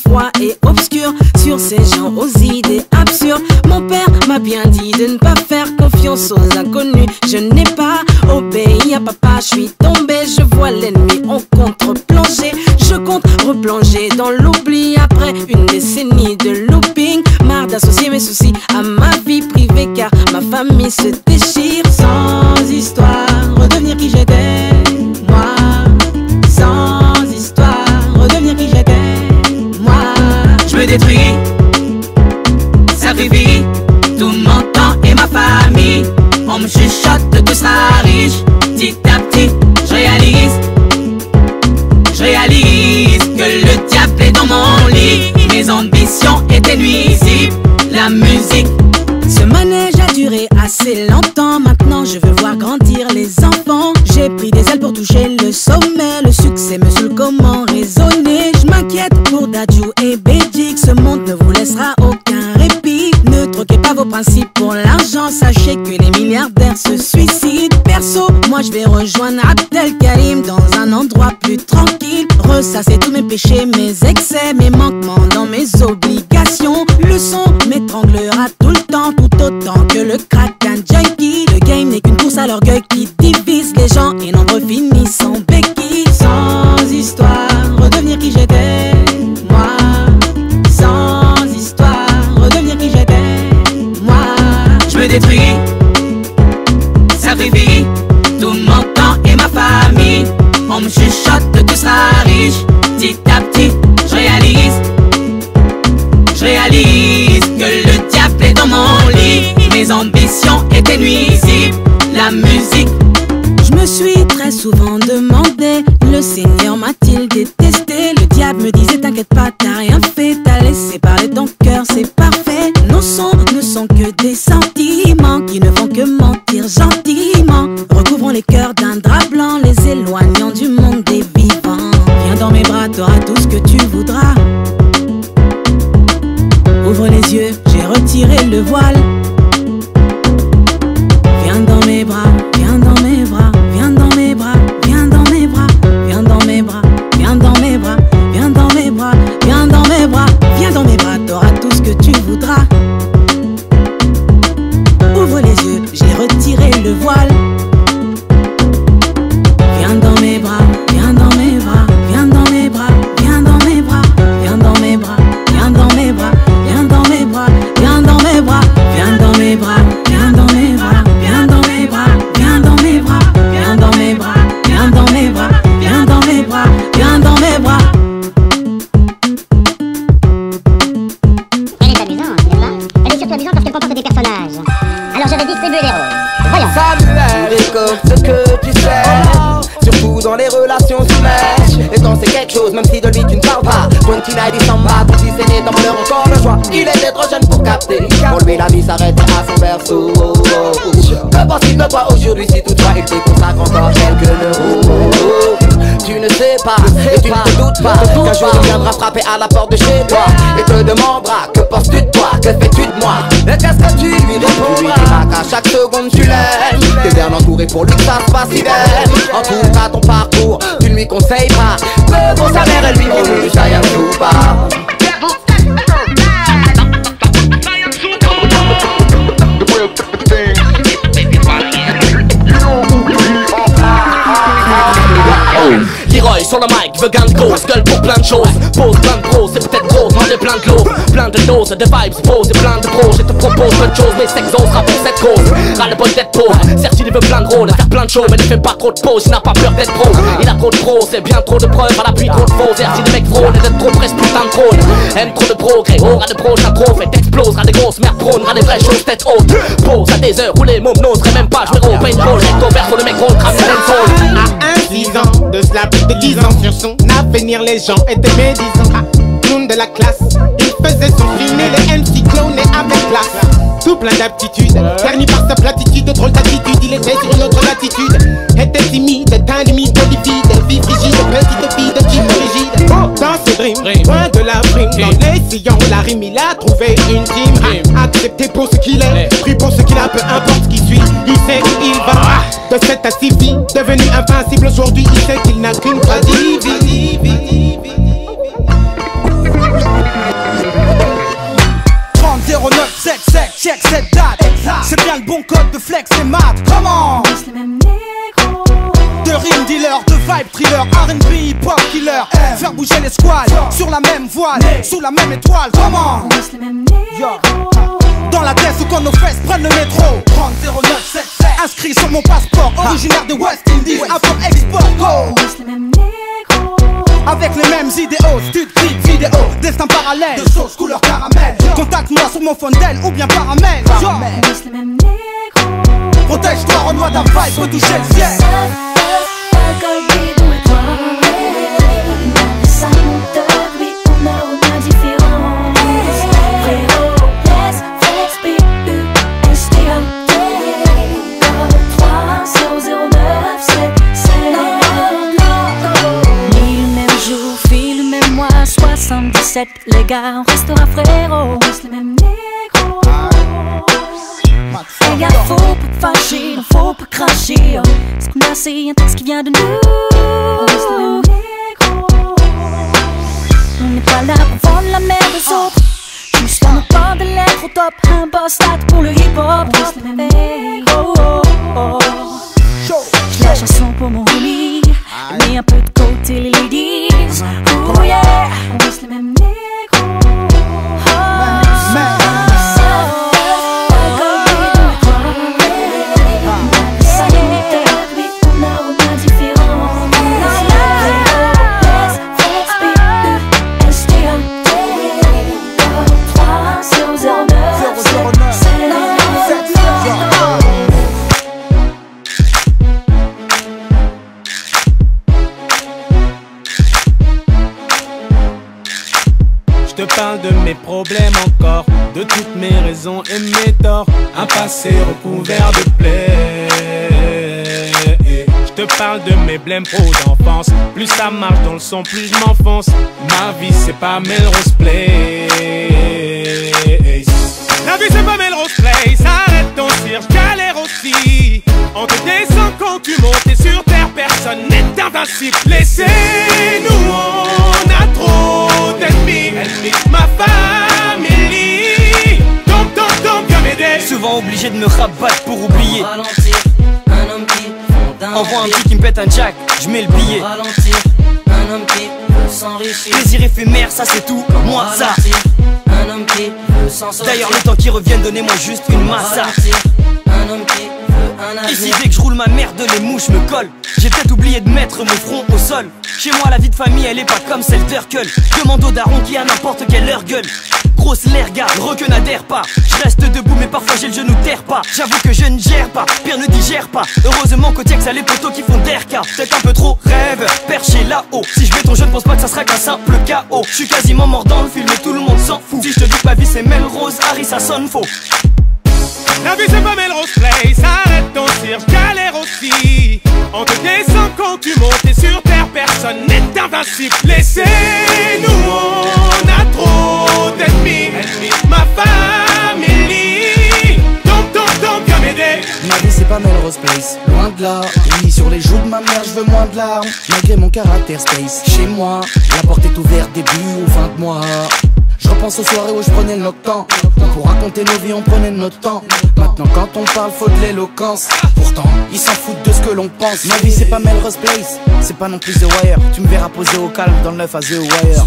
froid et obscur sur ces gens aux idées absurdes. Mon père m'a bien dit de ne pas faire confiance aux inconnus. Je n'ai pas obéi à papa, je suis tombée. Je vois l'ennemi en contre-plongée. Je compte replonger dans l'oubli après une décennie de looping. Marre d'associer mes soucis à ma vie privée car ma famille se déchire. Sans histoire, redevenir qui j'étais, moi. Sans histoire, redevenir qui j'étais, moi. Je me détruis, sacrifie tout mon temps et ma famille. On me chuchote que tu seras riche. Petit à petit, je réalise que le diable est dans mon lit. Mes ambitions étaient nuisibles, la musique. Ce manège a duré assez longtemps. Maintenant je veux voir grandir les enfants. J'ai pris des ailes pour toucher le sommet. Le succès me saoule, comment raisonner? Je m'inquiète pour Dadju et Bédik. Ce monde ne vous laissera aucun répit. Ne troquez pas vos principes pour l'argent. Sachez que les milliardaires se suicident. Perso, moi je vais rejoindre Abdelkarim dans un endroit plus tranquille. Ressasser tous mes péchés, mes excès, mes manquements dans mes obligations. Le son m'étranglera tout le temps, tout autant que le crack d'un junkie. Le game n'est qu'une course à l'orgueil qui divise les gens et nombreux finissent en béquille. Sans histoire, redevenir qui j'étais, moi. Sans histoire, redevenir qui j'étais, moi. Je me détruis, sacrifie tout mon temps et ma famille. On me chuchote que tu seras riche. Petit à petit, je réalise que le diable est dans mon lit. Mes ambitions étaient nuisibles, la musique. Je me suis très souvent demandé, le Seigneur m'a-t-il détesté? Le diable me disait t'inquiète pas, t'as rien fait, t'as laissé parler ton cœur, c'est parfait. Nos sons ne sont que des sentiments qui ne font que mentir gentiment. Recouvrons les cœurs d'un drap blanc, les éloignant du monde des vivants. Viens dans mes bras, t'auras tout ce que tu voudras. Ouvre les yeux, j'ai retiré le voile. Viens dans mes bras, viens dans mes bras, viens dans mes bras, viens dans mes bras, viens dans mes bras, viens dans mes bras, viens dans mes bras, viens dans mes bras, viens dans mes bras, t'auras tout ce que tu voudras. Ouvre les yeux, j'ai retiré le voile. Viens dans mes bras, viens dans mes bras, viens dans mes bras, viens dans mes bras, viens dans mes bras, viens dans mes bras, viens dans mes bras, viens dans mes bras, viens dans mes bras, viens dans mes bras, viens dans mes bras, viens dans mes bras, viens dans mes bras, viens dans mes bras, viens dans mes bras, viens dans mes bras. Elle est amusante, n'est-ce pas? Elle est surtout amusante parce qu'elle comporte des personnages. Alors je vais distribuer les rôles. Voyons. Samuel, écoute ce que tu sais, surtout dans les relations humaines. Et quand c'est quelque chose, même si de lui tu ne parles pas. 29 il s'en bat, ton fils aîné dans malheur encore le choix. Il était trop jeune pour capter. Pour lui la vie s'arrêtait à son berceau. Que pense-t-il de toi aujourd'hui si toutefois il te consacre encore quelques neuros? Tu ne sais pas, et tu ne te doutes pas qu'un jour il viendra frapper à la porte de chez toi et te demandera que penses-tu de toi, que fais-tu de moi? Et qu'est-ce que tu lui répondras? Tu lui diras qu'à chaque seconde tu l'aimes, t'es bien entouré pour lui que ça se passe fidèle. En tout cas ton parcours, tu ne lui conseilles pas. Que pour sa mère elle lui dit ça y a tout pas. Leroy sur le mic, veut gain de cause, gueule pour plein de choses. Pose plein de pros, c'est peut-être gros, demander plein de lots. Plein de doses, de vibes, pose et plein de pros. Je te propose plein de choses, mais s'exaucera pour cette cause. Ras le bol d'être pauvre, certes il veut plein de rôles, faire plein de shows, mais ne fait pas trop de pause, il n'a pas peur d'être pro. Il a trop de pros, c'est bien trop de preuves, à l'appui trop de faux. Si les mecs frôlent et d'être trop presse, putain de trône. Aime trop de progrès, aura de prochains trophées, t'explosera des grosses merdes prônes, des vraies choses tête haute. Pose à des heures où les mômes n'oseraient même pas jouer au paintball. Recto verso, le mec rôle, crame À 6 ans, de cela plus de 10 ans, sur son avenir les gens étaient médisants. Clown de la classe, il faisait son film et les MC clonaient avec classe. Tout plein d'aptitudes, terni par sa platitude, de drôle d'attitude, il était sur une autre latitude. Était timide, teint limite, livide, vie frigide, petite fille de type rigide. Oh, dans ce dream, loin de la prime, dans les sillons, la rime, il a trouvé une team. Accepté pour ce qu'il est, pris pour ce qu'il a, peu importe ce qui suit, il sait qu'il va. De 7 à 6 vies, devenu invincible aujourd'hui, il sait qu'il n'a qu'une tradition. code de flex et mat. Comment? On reste les mêmes négros. De rime dealer, de vibe thriller, R&B, hip-hop killer. Faire bouger les squads, sur la même voile, sous la même étoile. Comment? On reste les mêmes négros. Dans la tête ou quand nos fesses prennent le métro. 300977 inscrit sur mon passeport, originaire de West Indies, import-export. On reste les mêmes négros. Avec les mêmes idéaux, stud, clip, vidéo, destin parallèle, de sauce couleur caramel. Contacte-moi sur mon phone d'elle ou bien par mail. On reste les mêmes négros. Protège-toi, Renoir d'un vibe, faut toucher le ciel. Alcool, bidon et toi. Ça monte, oui, on a aucun différent. Frérot, laisse, flex, B-U-S-T-A. Code 30097. Ni le même jour, file le même mois, 77. Les gars, on restera frérot. On reste les mêmes négros. Les gars, faut pas fâcher, non faut pas cracher. Ce qu'on a c'est un texte qui vient de nous. On reste les mêmes négros. On n'est pas là pour vendre la merde aux autres. Juste un pas de lettres au top. Un boss stat pour le hip-hop. On reste les mêmes négros. J'ai la chanson pour mon homie. Mais un peu de côté les ladies. Oh yeah. On reste les mêmes négros. Je te parle de mes problèmes encore, de toutes mes raisons et mes torts. Un passé recouvert de plaies. Je te parle de mes blèmes pro d'enfance. Plus ça marche dans le son, plus je m'enfonce. Ma vie c'est pas Melrose Place. La vie c'est pas Melrose Place. Arrête ton cirque, galère aussi. On te descend quand tu montes et sur terre personne n'est invincible. Laissez-nous, on a trop d'ennemis. Ennemis de ma famille. Donc, viens m'aider. Souvent obligé de me rabattre pour oublier. Ralentir, un homme qui fonde un Envoie un petit qui me pète un jack, je mets le billet. Ralentir, un homme qui veut s'enrichir. Désir éphémère, ça c'est tout, moi ça. Ralentir, un homme qui veut s'en sortir. D'ailleurs le temps qui revienne, donnez-moi juste une massa. Ralentir, un homme qui veut un avenir. Ici dès que je roule ma merde, les mouches me collent. J'ai peut-être oublié de mettre mon front au sol. Chez moi la vie de famille elle est pas comme celle d'Urkel. Demande au daron qui a n'importe quelle heure gueule. Grosse l'erga, requin n'adhère pas. Je reste debout mais parfois j'ai le genou terre pas. J'avoue que je ne gère pas, pire ne digère pas. Heureusement qu'au Tiex ça les poteaux qui font d'Airca. Peut-être un peu trop rêve, perché là-haut. Si je béton je ne pense pas que ça sera qu'un simple chaos. Je suis quasiment mort dans le film et tout le monde s'en fout. Si je te dis que ma vie c'est Melrose, Harry ça sonne faux. La vie c'est pas Melrose Place. Arrête ton cirque, galère aussi. On te descend quand tu montes et sur terre personne n'est invincible. Laissez-nous, on a trop d'ennemis. Ennemis de ma famille. Donc, viens m'aider. Ma vie c'est pas Melrose Place, loin de là. Oui, sur les joues de ma mère je veux moins de larmes. Malgré mon caractère space, chez moi la porte est ouverte début ou fin de mois. Je repense aux soirées où je prenais notre temps. Pour raconter nos vies on prenait notre temps. Maintenant quand on parle faut de l'éloquence. Pourtant ils s'en foutent de ce que l'on pense. Ma vie c'est pas Melrose Place, c'est pas non plus The Wire. Tu me verras poser au calme dans le 9 à The Wire.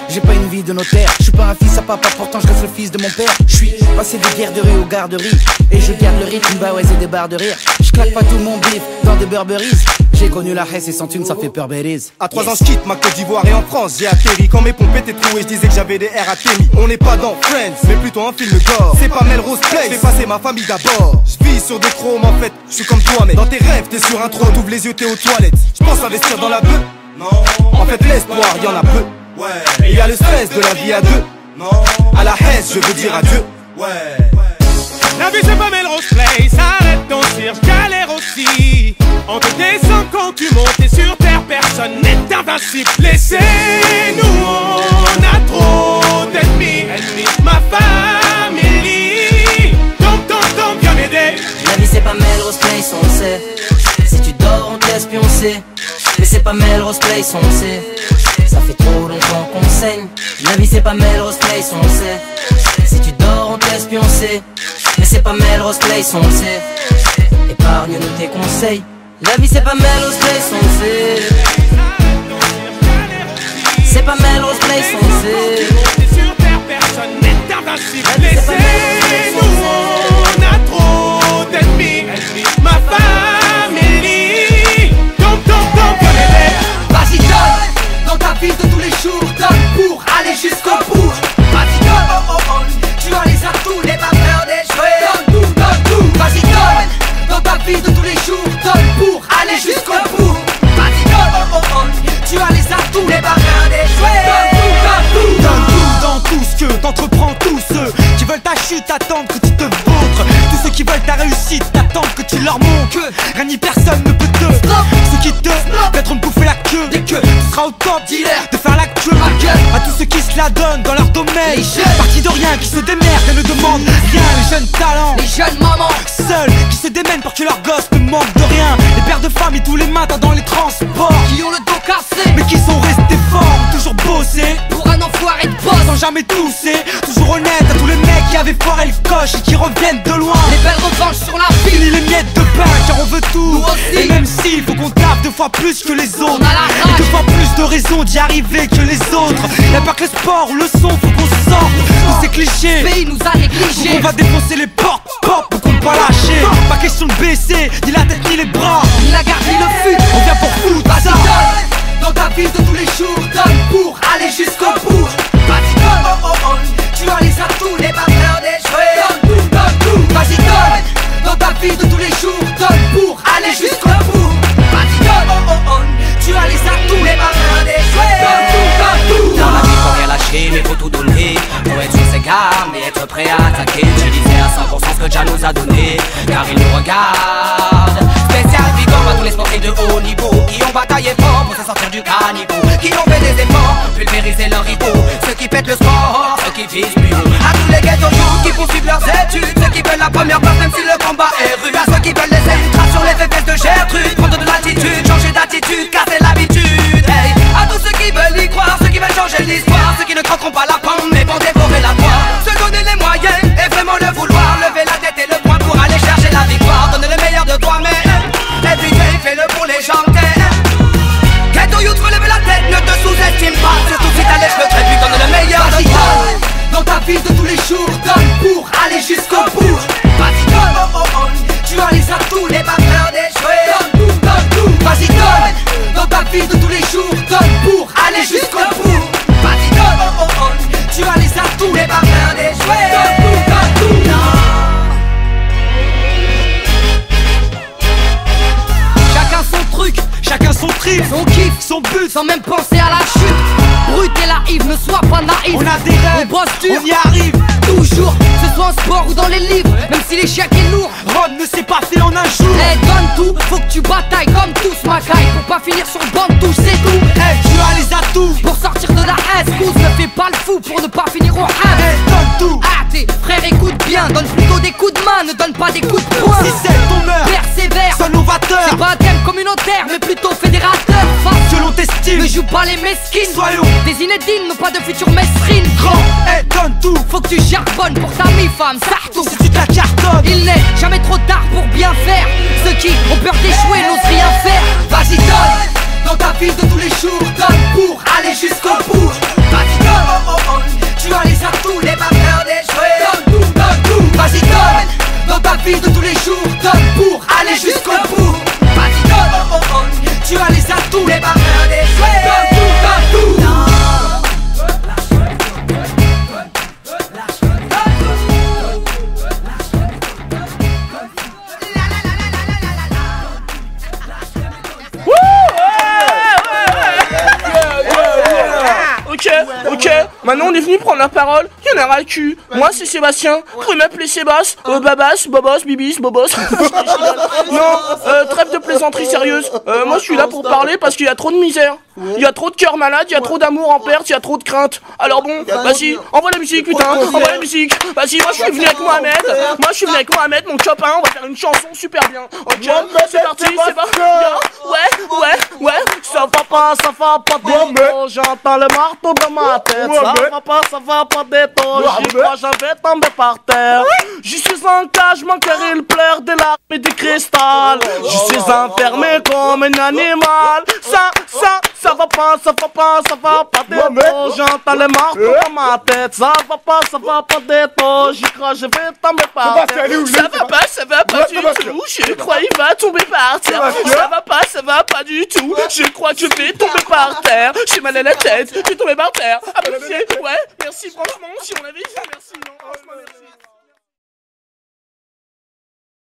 J'ai pas une vie de notaire, je suis pas un fils à papa, pourtant je reste le fils de mon père. Je suis passé des garderies aux garderies, et je garde le rythme, bah ouais c'est des barres de rire. Je claque pas tout mon bif dans des Burberrys. J'ai connu la Hesse et sans thune ça fait peur bêtise. À 3 ans je quitte ma Côte d'Ivoire et en France j'ai atterri. Quand mes pompes étaient trouées je disais que j'avais des airs à Témi. On n'est pas dans Friends mais plutôt un film gore. C'est pas Melrose Place, fais passer ma famille d'abord. Je vis sur des chromes en fait, je suis comme toi mais dans tes rêves t'es sur un trône. T'ouvres les yeux t'es aux toilettes. Je pense investir dans la bœuf. Non. En fait l'espoir y'en a peu. Ouais. Et y a le stress de la vie à deux. Non. À la Hesse je veux dire adieu. Ouais. La vie c'est pas Melrose Place. Arrête ton cirque, galère aussi. On te descend quand tu montes et sur terre personne n'est invincible. Laissez-nous, on a trop d'ennemis. Ennemis de ma famille. Donc, viens m'aider. La vie c'est pas Melrose Place, on le sait. Si tu dors on te laisse pioncer. Mais c'est pas Melrose Place, on le sait. Ça fait trop longtemps qu'on saigne. La vie c'est pas Melrose Place, on le sait. Si tu dors on te laisse pioncer. Mais Mais c'est pas Melrose Place, on le sait. Épargne-nous tes conseils. La vie c'est pas Melrose Place, on le sait. C'est pas Melrose Place, on le sait. Laissez-nous, on a trop d'ennemis. Ma famille. Donc, vas-y donne, dans ta vie de tous les jours, donne pour aller jusqu'au bout. Vas-y donne, tu as les atouts, n'aie pas peur d'échouer. Donne tout, vas-y donne, dans ta vie de tous les jours, donne pour aller jusqu'au bout. Vas-y donne, tu as les atouts, n'aie pas peur d'échouer. Donne tout dans tout ce que t'entreprends, tous ceux qui veulent ta chute attendent que tu te vautres. Tous ceux qui veulent ta réussite attendent que tu leur montres que rien ni personne ne peut te stop. Ceux qui te mettront de bouffer la queue, dès que tu seras au top, de faire la queue. À tous ceux qui se la donnent dans leur domaine, partis de rien, qui se démerdent et ne demandent rien. Les jeunes talents, les jeunes mamans, seuls qui se démènent pour que leurs gosses ne manquent de rien. Les pères de famille tous les matins dans les transports, qui ont le dos cassé, mais qui sont restés forts, ont toujours bossé pour un enfoiré de boss, sans jamais tousser. Toujours honnête à tous les mecs qui avaient foiré le coche et qui reviennent de loin. Les belles revanches sur la ville, fini les miettes de pain car on veut tout. Et même s'il faut qu'on tape 2 fois plus que les autres, et 2 fois plus de raisons d'y arriver que les autres. Y'a pas que le sport ou le son, faut qu'on sorte tous ces clichés. Le pays nous a négligés. On va défoncer les portes, pop, pour qu'on ne pas lâcher. Pas question de baisser, ni la tête ni les bras, ni la garde ni le fut. On vient pour foutre ça. Donne, dans ta vie de tous les jours, donne pour aller jusqu'au bout. Vas-y donne, tu as les atouts, n'aie pas peur d'échouer. Donne tout, vas-y donne, dans ta vie de tous les jours, donne pour aller jusqu'au bout. Vas-y donne, tu as les atouts, n'aie pas peur d'échouer. Donne tout. Dans la vie faut rien lâcher, mais faut tout donner. Faut être sur ses gardes, mais être prêt à attaquer. Utiliser à 100% ce que Jah nous a donné, car il nous regarde. Spécial Vigor à tous les sportifs de haut niveau qui ont bataillé fort pour se sortir du caniveau, qui ont fait des efforts, pulvériser leur rideau. Ceux qui pètent le sport, ceux qui visent plus haut. À tous les ghettos qui poursuivent leurs études, ceux qui veulent la première place même si le combat est rude. À ceux qui veulent laisser une trace sur les fesses de Gertrude, prendre de l'attitude, changer d'attitude, casser l'habitude. Hey, à tous ceux qui veulent y croire, ceux qui veulent changer l'histoire, ceux qui ne craqueront pas la pomme mais vont dévorer la poire. Se donner les moyens et vraiment le vouloir, lever la tête et le poing pour aller chercher la victoire. Donne le meilleur de toi-même. Everyday, fais-le pour les gens Ghetto youth, relève la tête, ne te sous-estime pas. Surtout si t'as les cheveux très puis donne le meilleur de toi. Dans ta vie de tous les jours, donne pour aller jusqu'au bout. Vas-y donne, tu as les atouts, n'aie pas peur d'échouer. Donne tout, vas-y donne, dans ta vie de tous les jours, donne pour aller jusqu'au bout. Vas-y donne, tu as les atouts, n'aie pas peur d'échouer. Donne tout. Chacun son truc, chacun son trip, son kiff, son but, sans même penser à la chute. Brut et naïf, ne sois pas naïf. On a des rêves, on bosse dur, on y arrive. Toujours, que ce soit en sport ou dans les livres, même si l'échec est lourd. Rod ne s'est pas fait en un jour. Eh, donne tout, faut que tu batailles comme tous Macaille. Pour pas finir sur le banc de touche, c'est tout. Eh, tu as les atouts pour sortir de la S-Cous. Ne fais pas le fou pour ne pas finir au H. Eh, donne tout. Ah, tes frères écoute bien, donne plutôt des coups de main, ne donne pas des coups de poing. Si c'est ton heure, persévère, sois novateur. C'est pas un thème communautaire, mais plutôt fédérateur. Que l'on t'estime, ne joue pas les mesquines. Soyons des inédines, mais pas de futur mesrine. Grand, eh, donne tout. Faut que tu charbonnes pour ta mi-femme, ça retourne. Si tu te la cartonnes, il n'est jamais trop tard pour bien faire. Ceux qui ont peur d'échouer n'osent rien faire. Vas-y donne, dans ta vie de tous les jours, donne pour aller jusqu'au bout. Vas-y donne, tu as les atouts, n'aie pas peur d'échouer. Donne tout, vas-y donne, dans ta vie de tous les jours, donne pour aller jusqu'au bout. Vas-y donne, tu as les atouts, n'aie pas peur d'échouer. Donne tout. Ok, maintenant on est venu prendre la parole, y'en a ras le cul. Moi c'est Sébastien, vous pouvez m'appeler Sébastien, Babas, Bobos, Bibis, Bobos. Non, trêve de plaisanterie sérieuse. Moi je suis là pour parler parce qu'il y a trop de misère. Il y a trop de cœurs malades, il y a trop d'amour en perte, il y a trop de crainte. Alors bon, vas-y, envoie la musique putain, envoie la musique. Vas-y, moi je suis venu avec Mohamed, mon copain, on va faire une chanson super bien. Ok, c'est parti, c'est parti. Ouais, ça va pas détendre, j'entends le marteau dans ma tête. Ça va pas détendre. J'y crois, je vais tomber par terre. Je suis en cage, mon cœur il pleure des larmes et du cristal. Je suis enfermé comme un animal. Ça va pas, ça va pas, ça va pas déto. J'entends les marteaux dans ma tête. Ça va pas déto. J'y crois, je vais tomber par terre. Ça va pas du tout. Je crois il va tomber par terre. Ça va pas du tout. Je crois que je vais tomber par terre. J'ai mal à la tête, je vais tomber par terre. Ah bah ouais, merci franchement, si on avait dit merci, non, franchement merci.